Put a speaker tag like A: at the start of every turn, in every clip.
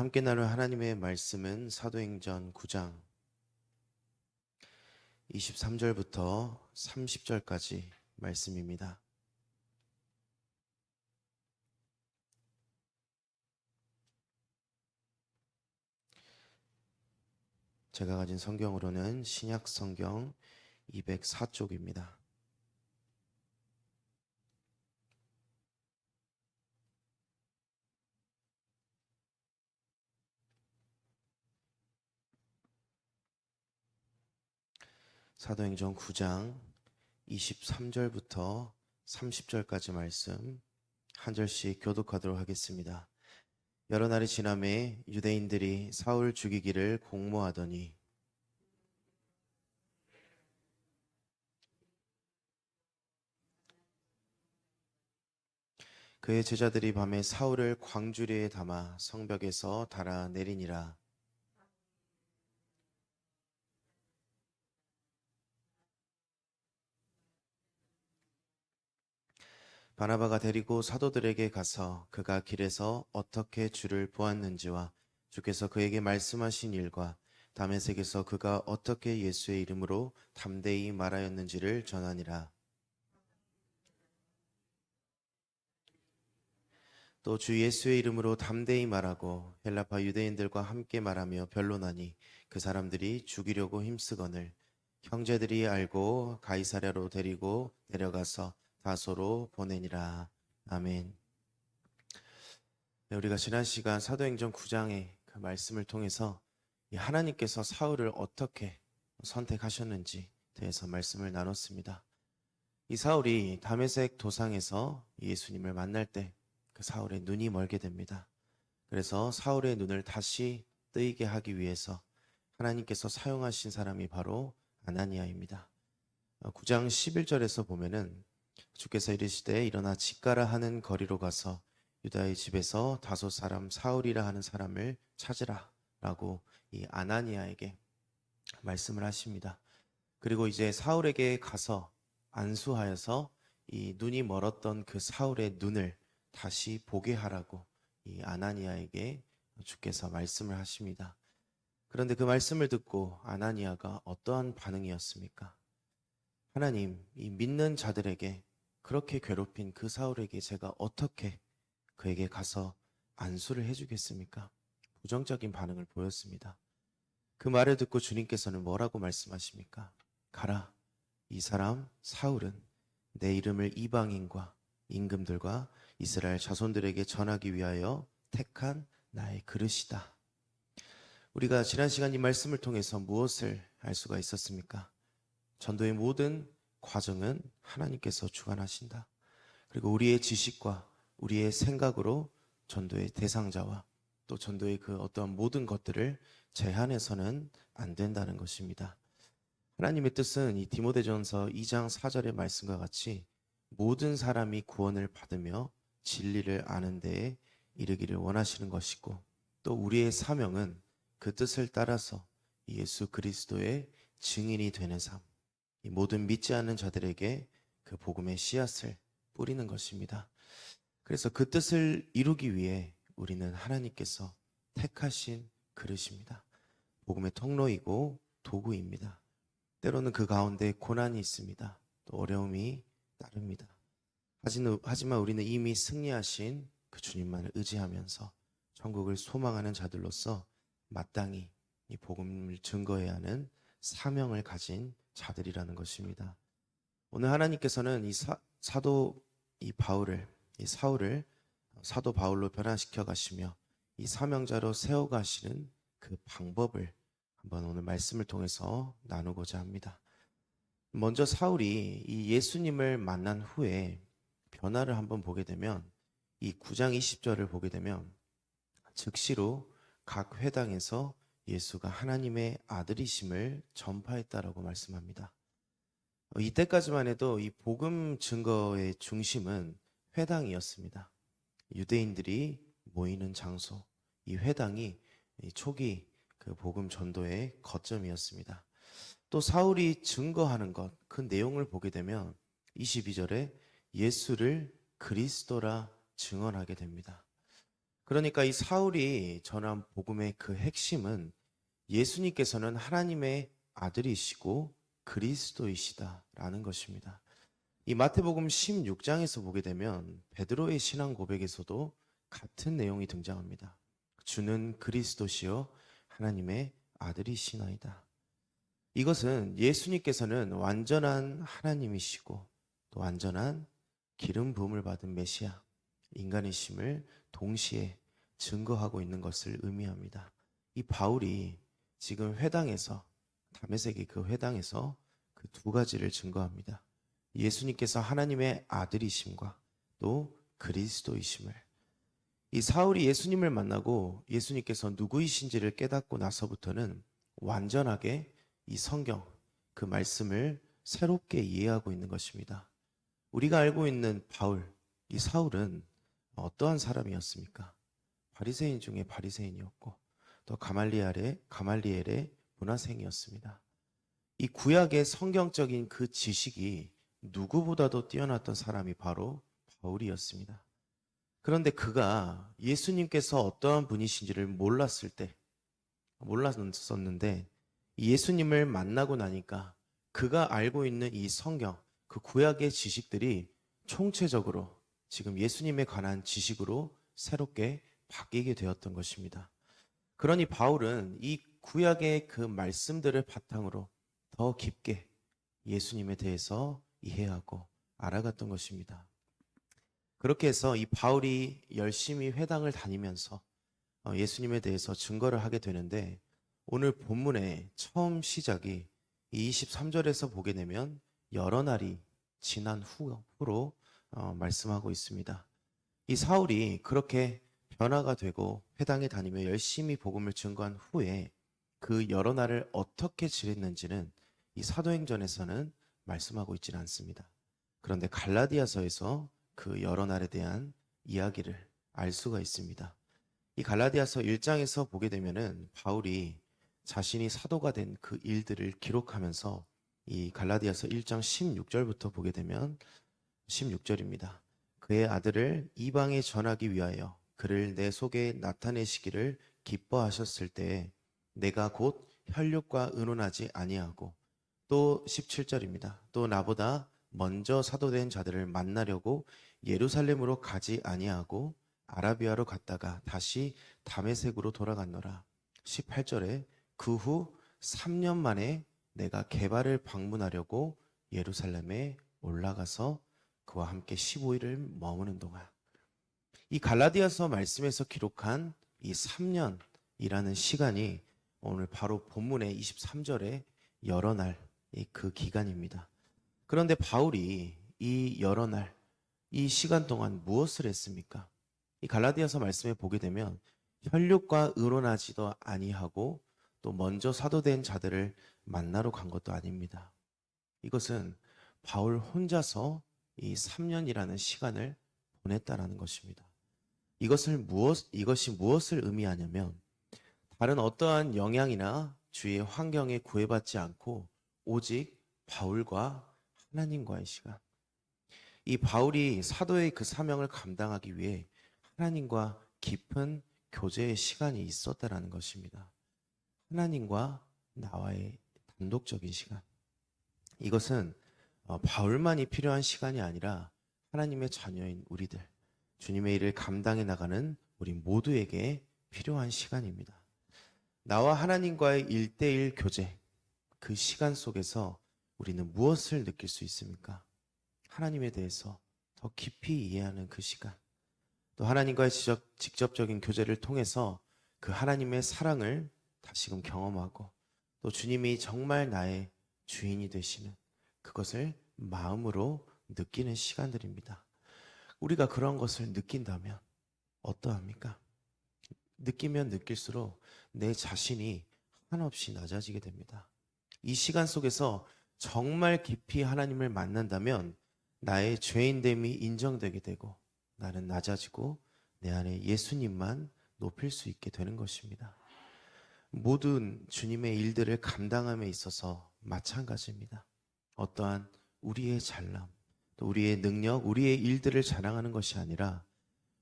A: 함께 나눌 하나님의 말씀은 사도행전 9장 23절부터 30절까지 말씀입니다. 제가 가진 성경으로는 신약 성경 204쪽입니다. 사도행전 9장 23절부터 30절까지 말씀 한 절씩 교독하도록 하겠습니다. 여러 날이 지나매 유대인들이 사울 죽이기를 공모하더니 그의 제자들이 밤에 사울을 광주리에 담아 성벽에서 달아 내리니라. 바나바가 데리고 사도들에게 가서 그가 길에서 어떻게 주를 보았는지와 주께서 그에게 말씀하신 일과 다메섹에서 그가 어떻게 예수의 이름으로 담대히 말하였는지를 전하니라. 또 주 예수의 이름으로 담대히 말하고 헬라파 유대인들과 함께 말하며 변론하니 그 사람들이 죽이려고 힘쓰거늘 형제들이 알고 가이사랴로 데리고 내려가서 다소로 보내니라. 아멘. 네, 우리가 지난 시간 사도행전 9장의 그 말씀을 통해서 하나님께서 사울을 어떻게 선택하셨는지 대해서 말씀을 나눴습니다. 이 사울이 다메섹 도상에서 예수님을 만날 때 그 사울의 눈이 멀게 됩니다. 그래서 사울의 눈을 다시 뜨이게 하기 위해서 하나님께서 사용하신 사람이 바로 아나니아입니다. 9장 11절에서 보면은 주께서 이르시되 일어나 집가라 하는 거리로 가서 유다의 집에서 다섯 사람 사울이라 하는 사람을 찾으라 라고 이 아나니아에게 말씀을 하십니다. 그리고 이제 사울에게 가서 안수하여서 이 눈이 멀었던 그 사울의 눈을 다시 보게 하라고 이 아나니아에게 주께서 말씀을 하십니다. 그런데 그 말씀을 듣고 아나니아가 어떠한 반응이었습니까? 하나님, 이 믿는 자들에게 그렇게 괴롭힌 그 사울에게 제가 어떻게 그에게 가서 안수를 해주겠습니까? 부정적인 반응을 보였습니다. 그 말을 듣고 주님께서는 뭐라고 말씀하십니까? 가라, 이 사람 사울은 내 이름을 이방인과 임금들과 이스라엘 자손들에게 전하기 위하여 택한 나의 그릇이다. 우리가 지난 시간 이 말씀을 통해서 무엇을 알 수가 있었습니까? 전도의 모든 과정은 하나님께서 주관하신다. 그리고 우리의 지식과 우리의 생각으로 전도의 대상자와 또 전도의 그 어떠한 모든 것들을 제한해서는 안 된다는 것입니다. 하나님의 뜻은 이 디모데전서 2장 4절의 말씀과 같이 모든 사람이 구원을 받으며 진리를 아는 데에 이르기를 원하시는 것이고 또 우리의 사명은 그 뜻을 따라서 예수 그리스도의 증인이 되는 삶, 이 모든 믿지 않는 자들에게 그 복음의 씨앗을 뿌리는 것입니다. 그래서 그 뜻을 이루기 위해 우리는 하나님께서 택하신 그릇입니다. 복음의 통로이고 도구입니다. 때로는 그 가운데 고난이 있습니다. 또 어려움이 따릅니다. 하지만 우리는 이미 승리하신 그 주님만을 의지하면서 천국을 소망하는 자들로서 마땅히 이 복음을 증거해야 하는 사명을 가진 자들이라는 것입니다. 오늘 하나님께서는 이 사도 사울을 사도 바울로 변화시켜 가시며 이 사명자로 세워 가시는 그 방법을 한번 오늘 말씀을 통해서 나누고자 합니다. 먼저 사울이 이 예수님을 만난 후에 변화를 한번 보게 되면 이 9장 20절을 보게 되면 즉시로 각 회당에서 예수가 하나님의 아들이심을 전파했다라고 말씀합니다. 이때까지만 해도 이 복음 증거의 중심은 회당이었습니다. 유대인들이 모이는 장소, 이 회당이 초기 그 복음 전도의 거점이었습니다. 또 사울이 증거하는 것, 그 내용을 보게 되면 22절에 예수를 그리스도라 증언하게 됩니다. 그러니까 이 사울이 전한 복음의 그 핵심은 예수님께서는 하나님의 아들이시고 그리스도이시다라는 것입니다. 이 마태복음 16장에서 보게 되면 베드로의 신앙 고백에서도 같은 내용이 등장합니다. 주는 그리스도시요 하나님의 아들이시나이다. 이것은 예수님께서는 완전한 하나님이시고 또 완전한 기름 부음을 받은 메시아, 인간이심을 동시에 증거하고 있는 것을 의미합니다. 이 바울이 지금 회당에서, 다메섹의 그 회당에서 그 두 가지를 증거합니다. 예수님께서 하나님의 아들이심과 또 그리스도이심을. 이 사울이 예수님을 만나고 예수님께서 누구이신지를 깨닫고 나서부터는 완전하게 이 성경, 그 말씀을 새롭게 이해하고 있는 것입니다. 우리가 알고 있는 바울, 이 사울은 어떠한 사람이었습니까? 바리새인 중에 바리새인이었고 또 가말리엘의 문화생이었습니다. 이 구약의 성경적인 그 지식이 누구보다도 뛰어났던 사람이 바로 바울이었습니다. 그런데 그가 예수님께서 어떠한 분이신지를 몰랐었는데 예수님을 만나고 나니까 그가 알고 있는 이 성경, 그 구약의 지식들이 총체적으로 지금 예수님에 관한 지식으로 새롭게 바뀌게 되었던 것입니다. 그러니 바울은 이 구약의 그 말씀들을 바탕으로 더 깊게 예수님에 대해서 이해하고 알아갔던 것입니다. 그렇게 해서 이 바울이 열심히 회당을 다니면서 예수님에 대해서 증거를 하게 되는데 오늘 본문의 처음 시작이 이 23절에서 보게 되면 여러 날이 지난 후로 말씀하고 있습니다. 이 사울이 그렇게 변화가 되고 회당에 다니며 열심히 복음을 증거한 후에 그 여러 날을 어떻게 지냈는지는 이 사도행전에서는 말씀하고 있지는 않습니다. 그런데 갈라디아서에서 그 여러 날에 대한 이야기를 알 수가 있습니다. 이 갈라디아서 1장에서 보게 되면은 바울이 자신이 사도가 된 그 일들을 기록하면서 이 갈라디아서 1장 16절부터 보게 되면 16절입니다. 그의 아들을 이방에 전하기 위하여 그를 내 속에 나타내시기를 기뻐하셨을 때에 내가 곧 혈육과 의논하지 아니하고 또 17절입니다. 또 나보다 먼저 사도된 자들을 만나려고 예루살렘으로 가지 아니하고 아라비아로 갔다가 다시 다메섹으로 돌아갔노라. 18절에 그 후 3년 만에 내가 게바를 방문하려고 예루살렘에 올라가서 그와 함께 15일을 머무는 동안 이 갈라디아서 말씀에서 기록한 이 3년이라는 시간이 오늘 바로 본문의 23절에 여러 날 그 기간입니다. 그런데 바울이 이 여러 날, 이 시간 동안 무엇을 했습니까? 이 갈라디아서 말씀에 보게 되면 혈육과 의논하지도 아니하고 또 먼저 사도된 자들을 만나러 간 것도 아닙니다. 이것은 바울 혼자서 이 3년이라는 시간을 보냈다라는 것입니다. 이것이 무엇을 의미하냐면 다른 어떠한 영향이나 주위의 환경에 구애받지 않고 오직 바울과 하나님과의 시간. 이 바울이 사도의 그 사명을 감당하기 위해 하나님과 깊은 교제의 시간이 있었다라는 것입니다. 하나님과 나와의 단독적인 시간. 이것은 바울만이 필요한 시간이 아니라 하나님의 자녀인 우리들, 주님의 일을 감당해 나가는 우리 모두에게 필요한 시간입니다. 나와 하나님과의 1대1 교제, 그 시간 속에서 우리는 무엇을 느낄 수 있습니까? 하나님에 대해서 더 깊이 이해하는 그 시간. 또 하나님과의 직접적인 교제를 통해서 그 하나님의 사랑을 다시금 경험하고 또 주님이 정말 나의 주인이 되시는 그것을 마음으로 느끼는 시간들입니다. 우리가 그런 것을 느낀다면 어떠합니까? 느끼면 느낄수록 내 자신이 한없이 낮아지게 됩니다. 이 시간 속에서 정말 깊이 하나님을 만난다면 나의 죄인됨이 인정되게 되고 나는 낮아지고 내 안에 예수님만 높일 수 있게 되는 것입니다. 모든 주님의 일들을 감당함에 있어서 마찬가지입니다. 어떠한 우리의 잘남, 또 우리의 능력, 우리의 일들을 자랑하는 것이 아니라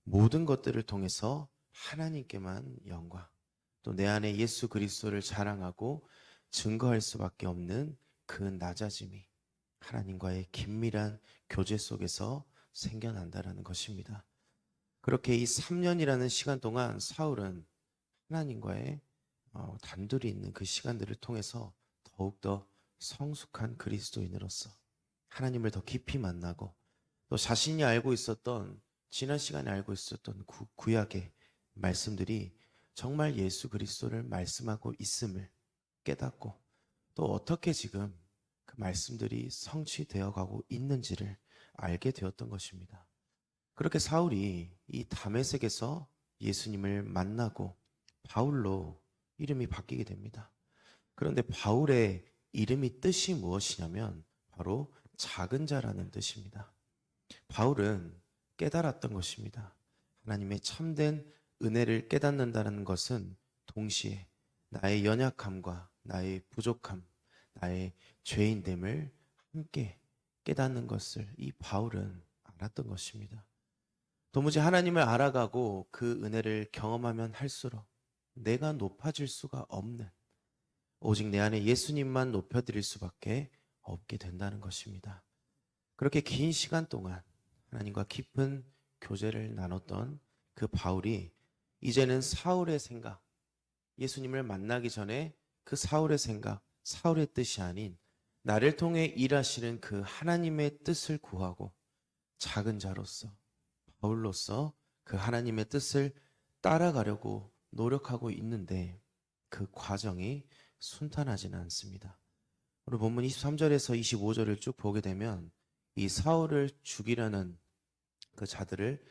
A: 모든 것들을 통해서 하나님께만 영광, 또 내 안에 예수 그리스도를 자랑하고 증거할 수밖에 없는 그 낮아짐이 하나님과의 긴밀한 교제 속에서 생겨난다라는 것입니다. 그렇게 이 3년이라는 시간 동안 사울은 하나님과의 단둘이 있는 그 시간들을 통해서 더욱더 성숙한 그리스도인으로서 하나님을 더 깊이 만나고 또 자신이 알고 있었던 지난 시간에 알고 있었던 구약의 말씀들이 정말 예수 그리스도를 말씀하고 있음을 깨닫고 또 어떻게 지금 그 말씀들이 성취되어 가고 있는지를 알게 되었던 것입니다. 그렇게 사울이 이 다메섹에서 예수님을 만나고 바울로 이름이 바뀌게 됩니다. 그런데 바울의 이름이 뜻이 무엇이냐면 바로 작은 자라는 뜻입니다. 바울은 깨달았던 것입니다. 하나님의 참된 은혜를 깨닫는다는 것은 동시에 나의 연약함과 나의 부족함, 나의 죄인됨을 함께 깨닫는 것을 이 바울은 알았던 것입니다. 도무지 하나님을 알아가고 그 은혜를 경험하면 할수록 내가 높아질 수가 없는, 오직 내 안에 예수님만 높여드릴 수밖에 없게 된다는 것입니다. 그렇게 긴 시간 동안 하나님과 깊은 교제를 나눴던 그 바울이 이제는 사울의 생각, 예수님을 만나기 전에 그 사울의 생각, 사울의 뜻이 아닌 나를 통해 일하시는 그 하나님의 뜻을 구하고 작은 자로서, 바울로서 그 하나님의 뜻을 따라가려고 노력하고 있는데 그 과정이 순탄하지는 않습니다. 오늘 본문 23절에서 25절을 쭉 보게 되면 이 사울을 죽이려는 그 자들을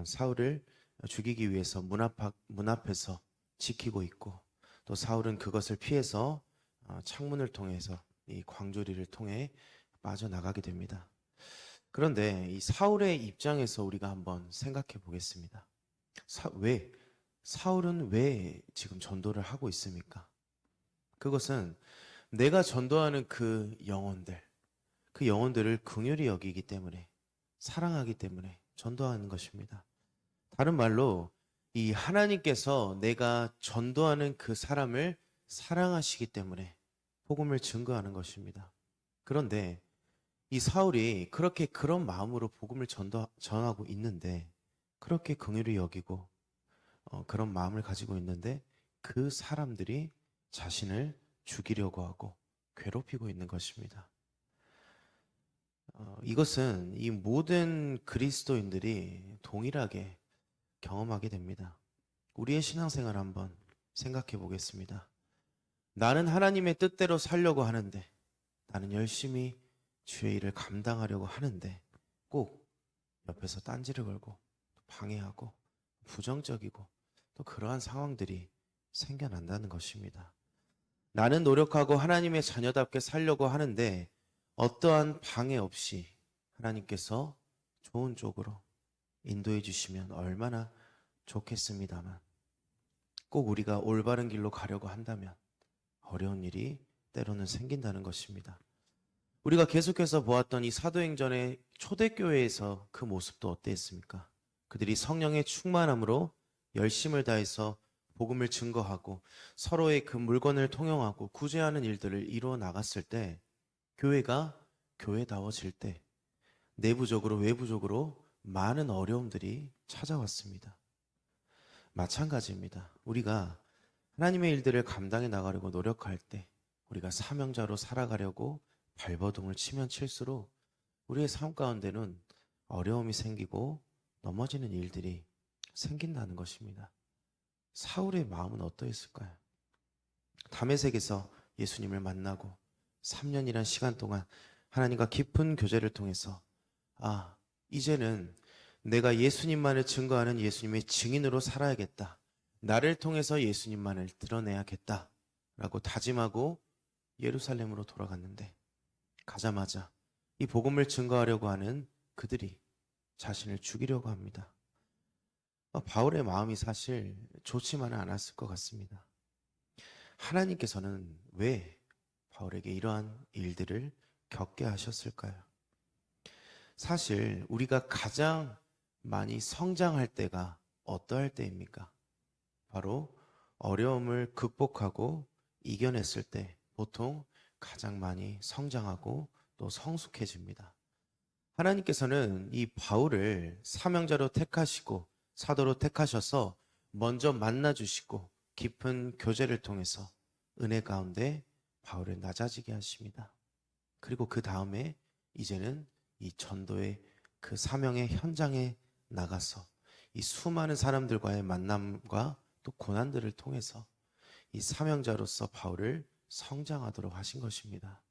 A: 사울을 죽이기 위해서 문 앞에서 지키고 있고 또 사울은 그것을 피해서 창문을 통해서 이 광주리를 통해 빠져나가게 됩니다. 그런데 이 사울의 입장에서 우리가 한번 생각해 보겠습니다. 사울은 왜 지금 전도를 하고 있습니까? 그것은 내가 전도하는 그 영혼들을 긍휼히 여기기 때문에, 사랑하기 때문에 전도하는 것입니다. 다른 말로 이 하나님께서 내가 전도하는 그 사람을 사랑하시기 때문에 복음을 증거하는 것입니다. 그런데 이 사울이 그렇게 그런 마음으로 복음을 전하고 있는데, 그렇게 긍휼히 여기고 그런 마음을 가지고 있는데 그 사람들이 자신을 죽이려고 하고 괴롭히고 있는 것입니다. 이것은 이 모든 그리스도인들이 동일하게 경험하게 됩니다. 우리의 신앙생활 한번 생각해 보겠습니다. 나는 하나님의 뜻대로 살려고 하는데, 나는 열심히 주의 일을 감당하려고 하는데 꼭 옆에서 딴지를 걸고 방해하고 부정적이고 또 그러한 상황들이 생겨난다는 것입니다. 나는 노력하고 하나님의 자녀답게 살려고 하는데 어떠한 방해 없이 하나님께서 좋은 쪽으로 인도해 주시면 얼마나 좋겠습니다만, 꼭 우리가 올바른 길로 가려고 한다면 어려운 일이 때로는 생긴다는 것입니다. 우리가 계속해서 보았던 이 사도행전의 초대교회에서 그 모습도 어땠습니까? 그들이 성령의 충만함으로 열심을 다해서 복음을 증거하고 서로의 그 물건을 통용하고 구제하는 일들을 이루어 나갔을 때, 교회가 교회다워질 때 내부적으로 외부적으로 많은 어려움들이 찾아왔습니다. 마찬가지입니다. 우리가 하나님의 일들을 감당해 나가려고 노력할 때, 우리가 사명자로 살아가려고 발버둥을 치면 칠수록 우리의 삶 가운데는 어려움이 생기고 넘어지는 일들이 생긴다는 것입니다. 사울의 마음은 어떠했을까요? 다메섹에서 예수님을 만나고 3년이란 시간 동안 하나님과 깊은 교제를 통해서 이제는 내가 예수님만을 증거하는 예수님의 증인으로 살아야겠다. 나를 통해서 예수님만을 드러내야겠다. 라고 다짐하고 예루살렘으로 돌아갔는데, 가자마자 이 복음을 증거하려고 하는 그들이 자신을 죽이려고 합니다. 바울의 마음이 사실 좋지만은 않았을 것 같습니다. 하나님께서는 왜 바울에게 이러한 일들을 겪게 하셨을까요? 사실 우리가 가장 많이 성장할 때가 어떠할 때입니까? 바로 어려움을 극복하고 이겨냈을 때 보통 가장 많이 성장하고 또 성숙해집니다. 하나님께서는 이 바울을 사명자로 택하시고 사도로 택하셔서 먼저 만나주시고 깊은 교제를 통해서 은혜 가운데 바울을 낮아지게 하십니다. 그리고 그 다음에 이제는 이 전도의 그 사명의 현장에 나가서 이 수많은 사람들과의 만남과 또 고난들을 통해서 이 사명자로서 바울을 성장하도록 하신 것입니다.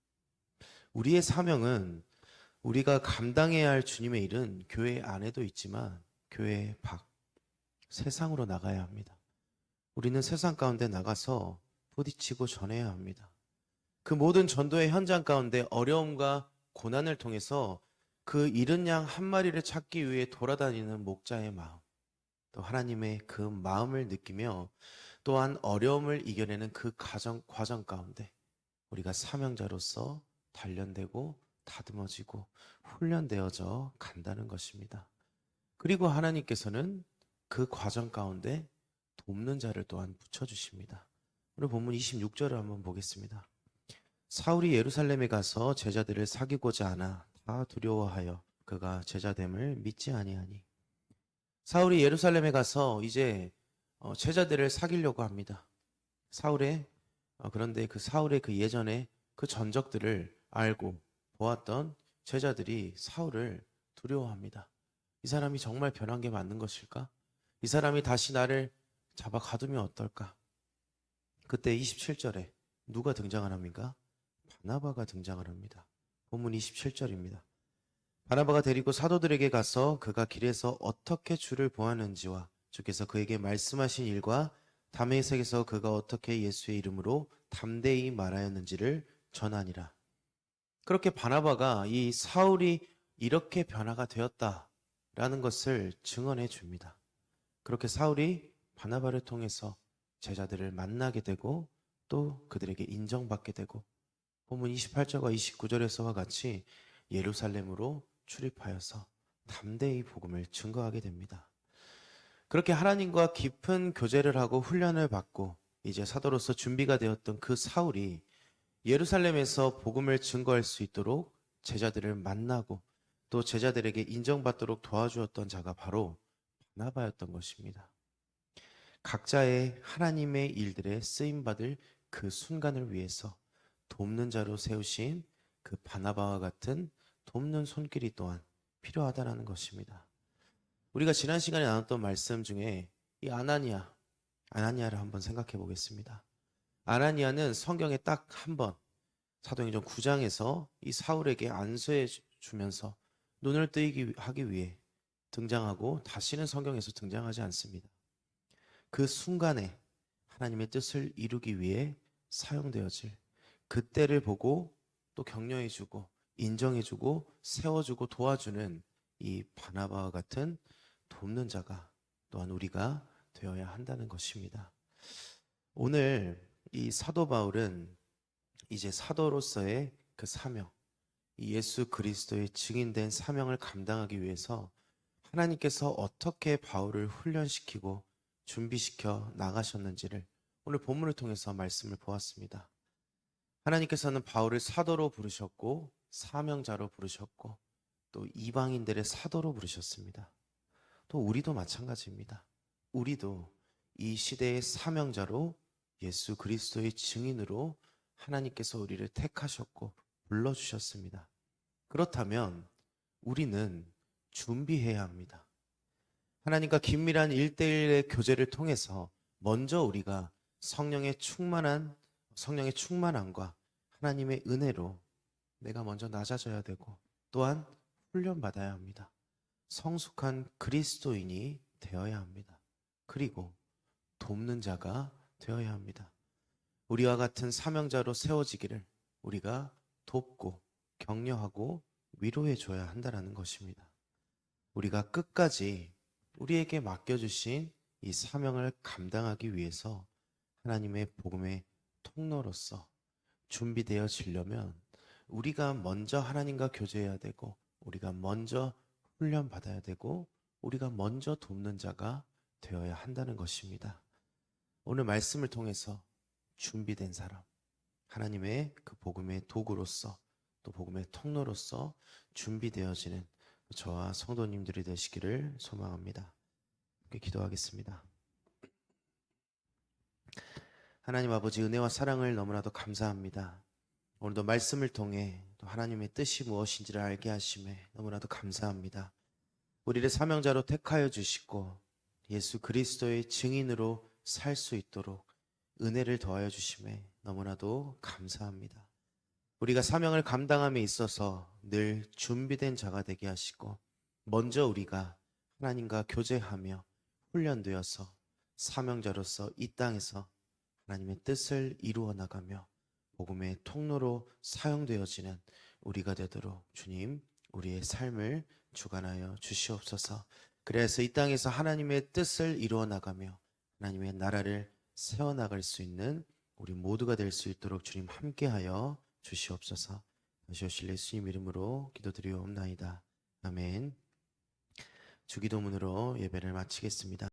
A: 우리의 사명은 우리가 감당해야 할 주님의 일은 교회 안에도 있지만 교회 밖, 세상으로 나가야 합니다. 우리는 세상 가운데 나가서 부딪히고 전해야 합니다. 그 모든 전도의 현장 가운데 어려움과 고난을 통해서 그 잃은 양 한 마리를 찾기 위해 돌아다니는 목자의 마음, 또 하나님의 그 마음을 느끼며 또한 어려움을 이겨내는 그 과정 가운데 우리가 사명자로서 단련되고 다듬어지고 훈련되어져 간다는 것입니다. 그리고 하나님께서는 그 과정 가운데 돕는 자를 또한 붙여주십니다. 오늘 본문 26절을 한번 보겠습니다. 사울이 예루살렘에 가서 제자들을 사귀고자 하나 다 두려워하여 그가 제자됨을 믿지 아니하니. 사울이 예루살렘에 가서 이제 제자들을 사귀려고 합니다. 그런데 그 사울의 그 예전에 그 전적들을 알고 보았던 제자들이 사울을 두려워합니다. 이 사람이 정말 변한 게 맞는 것일까? 이 사람이 다시 나를 잡아 가두면 어떨까? 그때 27절에 누가 등장을 합니까? 바나바가 등장을 합니다. 본문 27절입니다. 바나바가 데리고 사도들에게 가서 그가 길에서 어떻게 주를 보았는지와 주께서 그에게 말씀하신 일과 다메섹에서 그가 어떻게 예수의 이름으로 담대히 말하였는지를 전하니라. 그렇게 바나바가 이 사울이 이렇게 변화가 되었다라는 것을 증언해 줍니다. 그렇게 사울이 바나바를 통해서 제자들을 만나게 되고 또 그들에게 인정받게 되고 본문 28절과 29절에서와 같이 예루살렘으로 출입하여서 담대히 복음을 증거하게 됩니다. 그렇게 하나님과 깊은 교제를 하고 훈련을 받고 이제 사도로서 준비가 되었던 그 사울이 예루살렘에서 복음을 증거할 수 있도록 제자들을 만나고 또 제자들에게 인정받도록 도와주었던 자가 바로 바나바였던 것입니다. 각자의 하나님의 일들에 쓰임받을 그 순간을 위해서 돕는 자로 세우신 그 바나바와 같은 돕는 손길이 또한 필요하다는 것입니다. 우리가 지난 시간에 나눴던 말씀 중에 이 아나니아를 한번 생각해 보겠습니다. 아나니아는 성경에 딱 한 번 사도행전 9장에서 이 사울에게 안수해 주면서 눈을 뜨이게 하기 위해 등장하고 다시는 성경에서 등장하지 않습니다. 그 순간에 하나님의 뜻을 이루기 위해 사용되어질 그때를 보고 또 격려해주고 인정해주고 세워주고 도와주는 이 바나바와 같은 돕는 자가 또한 우리가 되어야 한다는 것입니다. 오늘 이 사도 바울은 이제 사도로서의 그 사명, 이 예수 그리스도의 증인된 사명을 감당하기 위해서 하나님께서 어떻게 바울을 훈련시키고 준비시켜 나가셨는지를 오늘 본문을 통해서 말씀을 보았습니다. 하나님께서는 바울을 사도로 부르셨고 사명자로 부르셨고 또 이방인들의 사도로 부르셨습니다. 또 우리도 마찬가지입니다. 우리도 이 시대의 사명자로 예수 그리스도의 증인으로 하나님께서 우리를 택하셨고 불러주셨습니다. 그렇다면 우리는 준비해야 합니다. 하나님과 긴밀한 1대1의 교제를 통해서 먼저 우리가 성령의 충만함과 하나님의 은혜로 내가 먼저 낮아져야 되고 또한 훈련받아야 합니다. 성숙한 그리스도인이 되어야 합니다. 그리고 돕는 자가 되어야 합니다. 우리와 같은 사명자로 세워지기를 우리가 돕고 격려하고 위로해 줘야 한다는 것입니다. 우리가 끝까지 우리에게 맡겨주신 이 사명을 감당하기 위해서 하나님의 복음의 통로로서 준비되어지려면 우리가 먼저 하나님과 교제해야 되고 우리가 먼저 훈련받아야 되고 우리가 먼저 돕는 자가 되어야 한다는 것입니다. 오늘 말씀을 통해서 준비된 사람, 하나님의 그 복음의 도구로서 또 복음의 통로로서 준비되어지는 저와 성도님들이 되시기를 소망합니다. 함께 기도하겠습니다. 하나님 아버지, 은혜와 사랑을 너무나도 감사합니다. 오늘도 말씀을 통해 또 하나님의 뜻이 무엇인지를 알게 하심에 너무나도 감사합니다. 우리를 사명자로 택하여 주시고 예수 그리스도의 증인으로 살 수 있도록 은혜를 더하여 주심에 너무나도 감사합니다. 우리가 사명을 감당함에 있어서 늘 준비된 자가 되게 하시고 먼저 우리가 하나님과 교제하며 훈련되어서 사명자로서 이 땅에서 하나님의 뜻을 이루어 나가며 복음의 통로로 사용되어지는 우리가 되도록 주님, 우리의 삶을 주관하여 주시옵소서. 그래서 이 땅에서 하나님의 뜻을 이루어 나가며 하나님의 나라를 세워나갈 수 있는 우리 모두가 될 수 있도록 주님 함께하여 주시옵소서. 다시 오실 예수님 이름으로 기도드리옵나이다. 아멘. 주기도문으로 예배를 마치겠습니다.